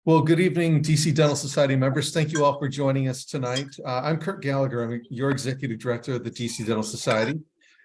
Well, good evening, DC Dental Society members. Thank you all for joining us tonight. I'm Kurt Gallagher. I'm your Executive Director of the DC Dental Society.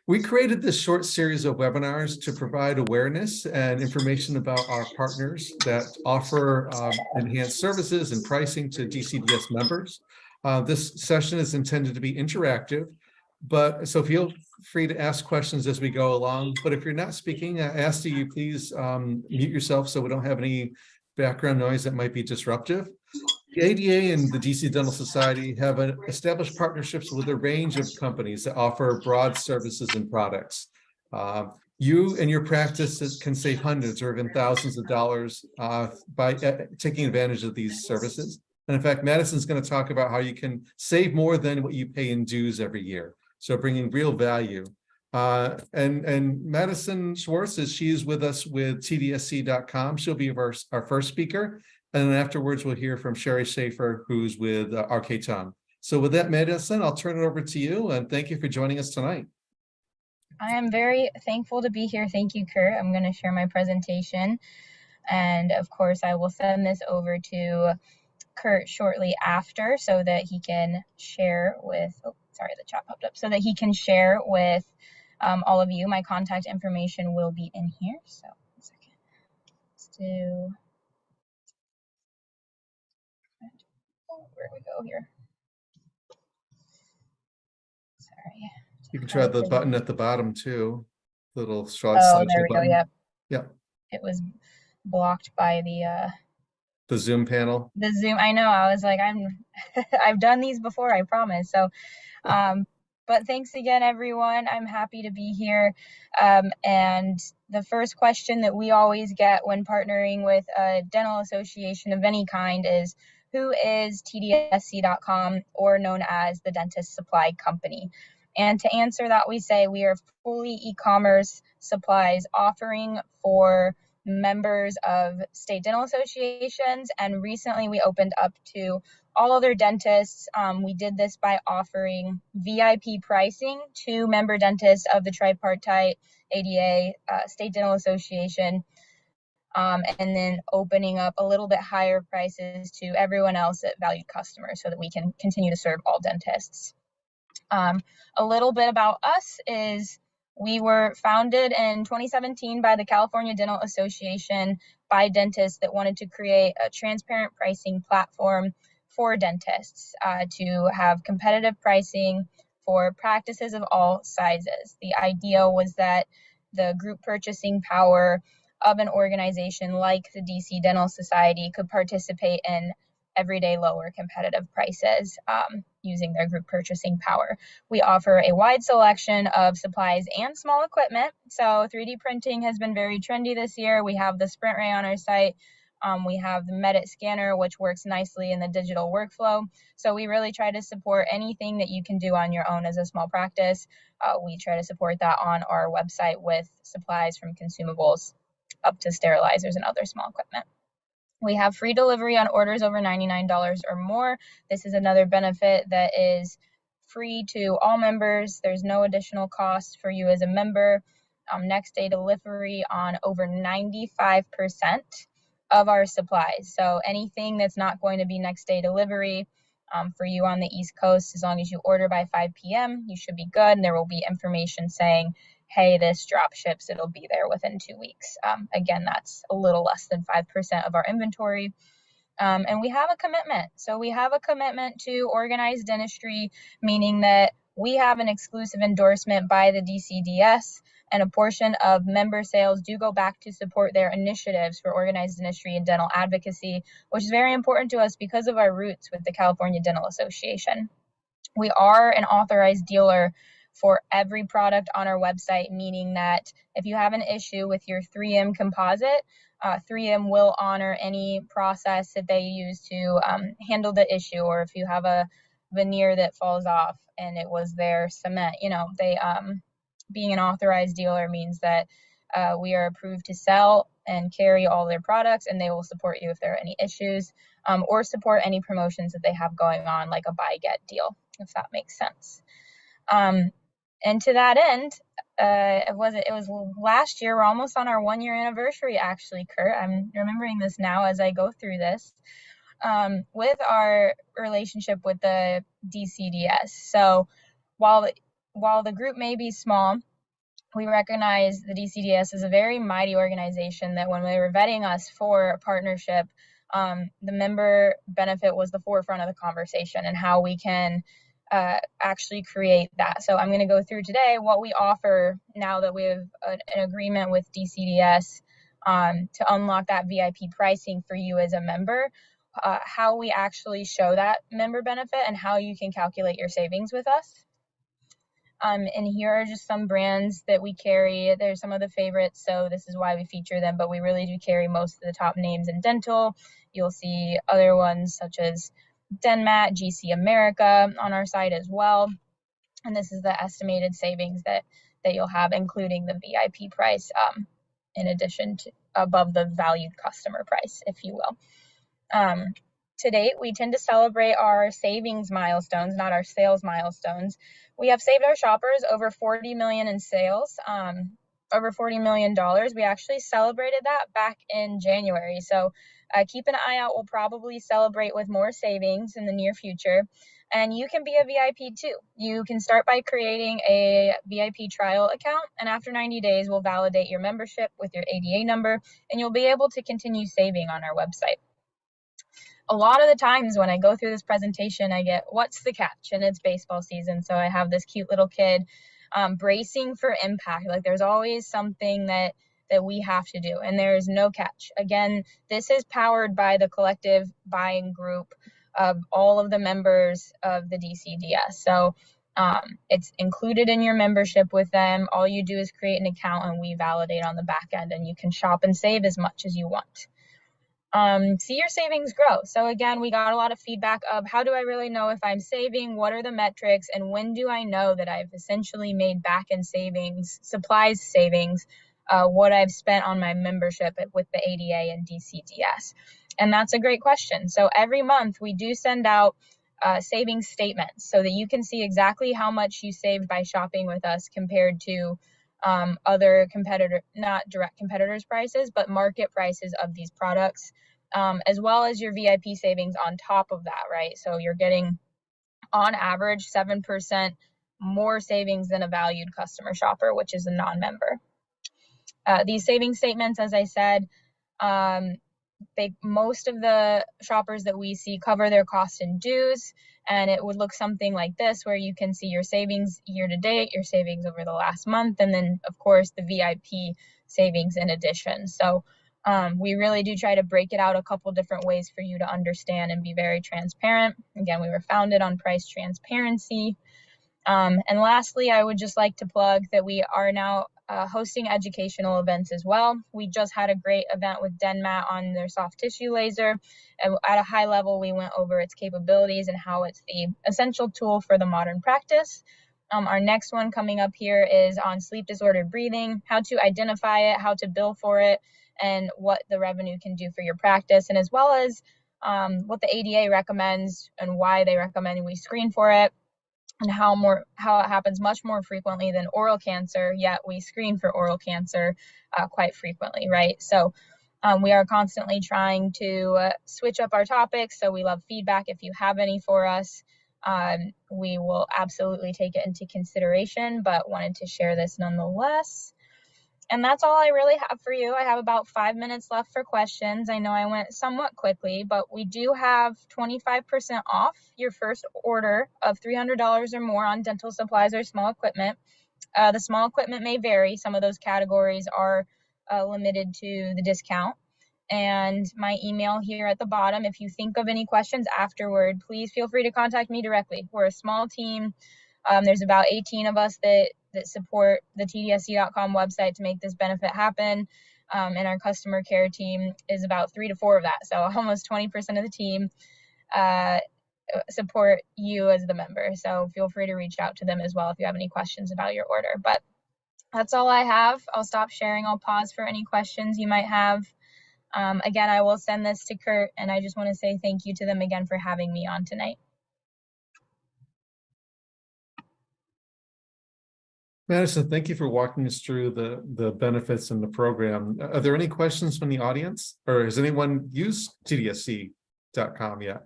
We created this short series of webinars to provide awareness and information about our partners that offer enhanced services and pricing to DCDS members. This session is intended to be interactive, so feel free to ask questions as we go along. But if you're not speaking, I ask that you please mute yourself so we don't have any background noise that might be disruptive. The ADA and the DC Dental Society have established partnerships with a range of companies that offer broad services and products. You and your practice can save hundreds or even thousands of dollars by taking advantage of these services. And in fact, Madison's going to talk about how you can save more than what you pay in dues every year. So bringing real value. And Madison Schwartz she's with us with TDSC.com. She'll be our first speaker. And then afterwards, we'll hear from Sherry Schaefer, who's with RK-Tongue. So with that, Madison, I'll turn it over to you. And thank you for joining us tonight. I am very thankful to be here. Thank you, Kurt. I'm going to share my presentation. And of course, I will send this over to Kurt shortly after so that he can share with, oh, sorry, the chat popped up, so that he can share with all of you. My contact information will be in here. So, 1 second. Let's do, where do we go here? Sorry. You can try the button at the bottom too. Little short slideshow there we button. Go, yep. Yep. It was blocked by the Zoom panel. The Zoom, I know. I was like, I've done these before, I promise. So, but thanks again, everyone. I'm happy to be here. And the first question that we always get when partnering with a dental association of any kind is, who is TDSC.com, or known as the Dentist Supply Company? And to answer that, we say we are fully e-commerce supplies offering for members of state dental associations, and recently we opened up to all other dentists. We did this by offering VIP pricing to member dentists of the tripartite ADA State Dental Association, and then opening up a little bit higher prices to everyone else at valued customers so that we can continue to serve all dentists. A little bit about us is we were founded in 2017 by the California Dental Association by dentists that wanted to create a transparent pricing platform for dentists to have competitive pricing for practices of all sizes. The idea was that the group purchasing power of an organization like the DC Dental Society could participate in everyday lower competitive prices using their group purchasing power. We offer a wide selection of supplies and small equipment. So 3D printing has been very trendy this year. We have the Sprint Ray on our site. We have the Medit scanner, which works nicely in the digital workflow. So we really try to support anything that you can do on your own as a small practice. We try to support that on our website with supplies from consumables up to sterilizers and other small equipment. We have free delivery on orders over $99 or more. This is another benefit that is free to all members. There's no additional cost for you as a member. Next day delivery on over 95% of our supplies. So anything that's not going to be next day delivery for you on the East Coast, as long as you order by 5 p.m., you should be good. And there will be information saying, hey, this drop ships, it'll be there within 2 weeks. Again, that's a little less than 5% of our inventory. And we have a commitment. So we have a commitment to organized dentistry, meaning that we have an exclusive endorsement by the DCDS, and a portion of member sales do go back to support their initiatives for organized dentistry and dental advocacy, which is very important to us because of our roots with the California Dental Association. We are an authorized dealer for every product on our website, meaning that if you have an issue with your 3M composite, 3M will honor any process that they use to handle the issue. Or if you have a veneer that falls off and it was their cement, they being an authorized dealer means that we are approved to sell and carry all their products, and they will support you if there are any issues, or support any promotions that they have going on, like a buy get deal, if that makes sense. And to that end, it was last year. We're almost on our 1-year anniversary, actually, Kurt. I'm remembering this now as I go through this, with our relationship with the DCDS. So while the group may be small, we recognize the DCDS is a very mighty organization that when they were vetting us for a partnership, the member benefit was the forefront of the conversation and how we can actually create that. So I'm going to go through today what we offer now that we have an agreement with DCDS to unlock that VIP pricing for you as a member, how we actually show that member benefit and how you can calculate your savings with us. And here are just some brands that we carry. There's some of the favorites, so this is why we feature them, but we really do carry most of the top names in dental. You'll see other ones such as Denmat, GC America on our site as well. And this is the estimated savings that you'll have, including the VIP price, in addition to above the valued customer price, if you will. To date, we tend to celebrate our savings milestones, not our sales milestones. We have saved our shoppers over $40 million in sales, over $40 million. We actually celebrated that back in January. So keep an eye out. We'll probably celebrate with more savings in the near future. And you can be a VIP too. You can start by creating a VIP trial account, and after 90 days, we'll validate your membership with your ADA number, and you'll be able to continue saving on our website. A lot of the times when I go through this presentation, I get, what's the catch? And it's baseball season. So I have this cute little kid bracing for impact. Like there's always something that we have to do, and there is no catch. Again, this is powered by the collective buying group of all of the members of the DCDS. So it's included in your membership with them. All you do is create an account and we validate on the back end, and you can shop and save as much as you want. See your savings grow. So again, we got a lot of feedback of how do I really know if I'm saving, what are the metrics, and when do I know that I've essentially made back-end savings, supplies savings, what I've spent on my membership with the ADA and DCDS. And that's a great question. So every month we do send out savings statements so that you can see exactly how much you saved by shopping with us compared to other competitor, not direct competitors' prices, but market prices of these products, as well as your VIP savings on top of that, right? So you're getting, on average, 7% more savings than a valued customer shopper, which is a non-member. These savings statements, as I said, most of the shoppers that we see cover their costs and dues, and it would look something like this, where you can see your savings year to date, your savings over the last month, and then of course the VIP savings in addition. So we really do try to break it out a couple different ways for you to understand and be very transparent. Again, we were founded on price transparency. And lastly, I would just like to plug that we are now hosting educational events as well. We just had a great event with Denmat on their soft tissue laser. And at a high level, we went over its capabilities and how it's the essential tool for the modern practice. Our next one coming up here is on sleep disordered breathing, how to identify it, how to bill for it, and what the revenue can do for your practice, and as well as what the ADA recommends and why they recommend we screen for it, and how it happens much more frequently than oral cancer, yet we screen for oral cancer quite frequently, right? So we are constantly trying to switch up our topics, so we love feedback. If you have any for us, we will absolutely take it into consideration, but wanted to share this nonetheless. And that's all I really have for you. I have about 5 minutes left for questions. I know I went somewhat quickly, but we do have 25% off your first order of $300 or more on dental supplies or small equipment. The small equipment may vary. Some of those categories are limited to the discount. And my email here at the bottom, if you think of any questions afterward, please feel free to contact me directly. We're a small team. There's about 18 of us that support the TDSC.com website to make this benefit happen. And our customer care team is about 3 to 4 of that. So almost 20% of the team support you as the member. So feel free to reach out to them as well if you have any questions about your order. But that's all I have. I'll stop sharing. I'll pause for any questions you might have. Again, I will send this to Kurt, and I just want to say thank you to them again for having me on tonight. Madison, thank you for walking us through the benefits and the program. Are there any questions from the audience, or has anyone used TDSC.com yet?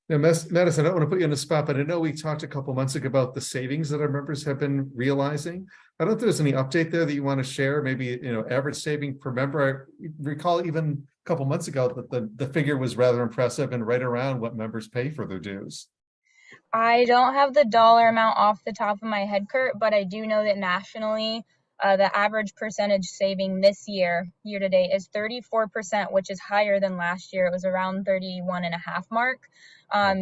Now, Madison, I don't want to put you on the spot, but I know we talked a couple months ago about the savings that our members have been realizing. I don't know if there's any update there that you want to share. Maybe, average saving per member. I recall even a couple months ago that the figure was rather impressive and right around what members pay for their dues. I don't have the dollar amount off the top of my head, Kurt, but I do know that nationally, the average percentage saving this year to date, is 34%, which is higher than last year. It was around 31.5 mark.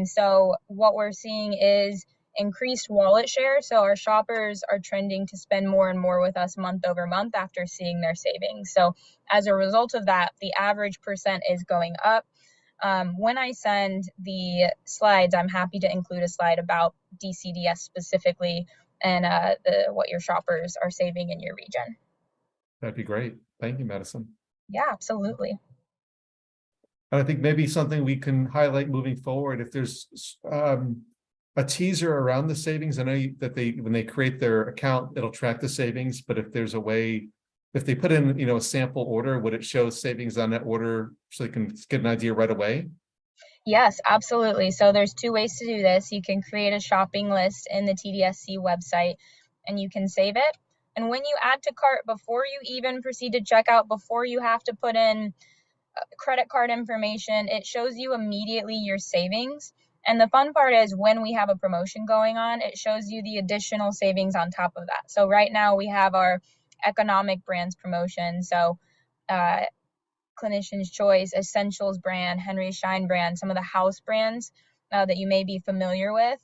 So what we're seeing is increased wallet share. So our shoppers are trending to spend more and more with us month over month after seeing their savings. So as a result of that, the average percent is going up. When I send the slides, I'm happy to include a slide about DCDS specifically and what your shoppers are saving in your region. That'd be great. Thank you, Madison. Yeah, absolutely. And I think maybe something we can highlight moving forward, if there's a teaser around the savings. I know that when they create their account, it'll track the savings, but if there's a way, if they put in, a sample order, would it show savings on that order so they can get an idea right away? Yes, absolutely. So there's two ways to do this. You can create a shopping list in the TDSC website and you can save it. And when you add to cart, before you even proceed to checkout, before you have to put in credit card information, it shows you immediately your savings. And the fun part is when we have a promotion going on, it shows you the additional savings on top of that. So right now we have our economic brands promotion. So Clinician's Choice, Essentials brand, Henry Schein brand, some of the house brands that you may be familiar with.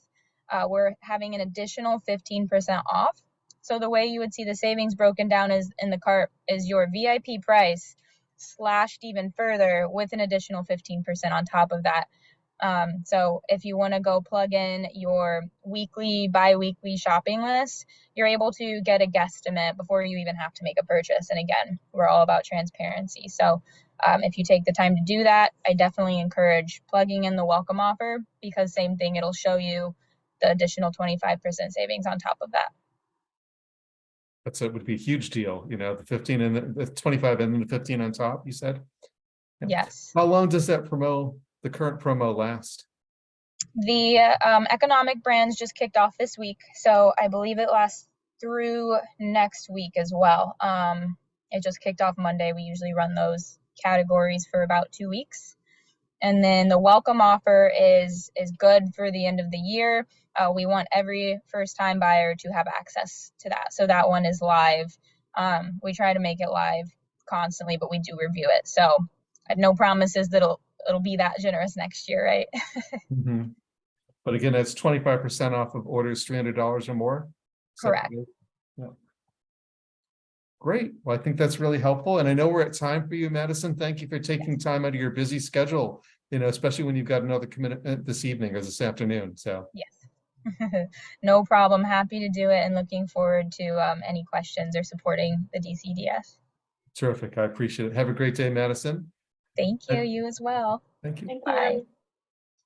We're having an additional 15% off. So the way you would see the savings broken down is in the cart is your VIP price slashed even further with an additional 15% on top of that. So if you want to go plug in your weekly, bi-weekly shopping list, you're able to get a guesstimate before you even have to make a purchase. And again, we're all about transparency. So if you take the time to do that, I definitely encourage plugging in the welcome offer, because same thing, it'll show you the additional 25% savings on top of that. It would be a huge deal, the 15 and the 25 and then the 15 on top, you said? Yeah. Yes. How long does the current promo last? The economic brands just kicked off this week, so I believe it lasts through next week as well. It just kicked off Monday. We usually run those categories for about 2 weeks. And then the welcome offer is good for the end of the year. We want every first-time buyer to have access to that. So that one is live. We try to make it live constantly, but we do review it. So I have no promises that it'll be that generous next year, right? Mm-hmm. But again, that's 25% off of orders $300 or more. Correct. Yeah. Great. Well, I think that's really helpful. And I know we're at time for you, Madison. Thank you for taking time out of your busy schedule, especially when you've got another commitment this evening or this afternoon. So yes, no problem. Happy to do it and looking forward to any questions or supporting the DCDS. Terrific. I appreciate it. Have a great day, Madison. Thank you. You as well. Thank you. Thank Bye. you.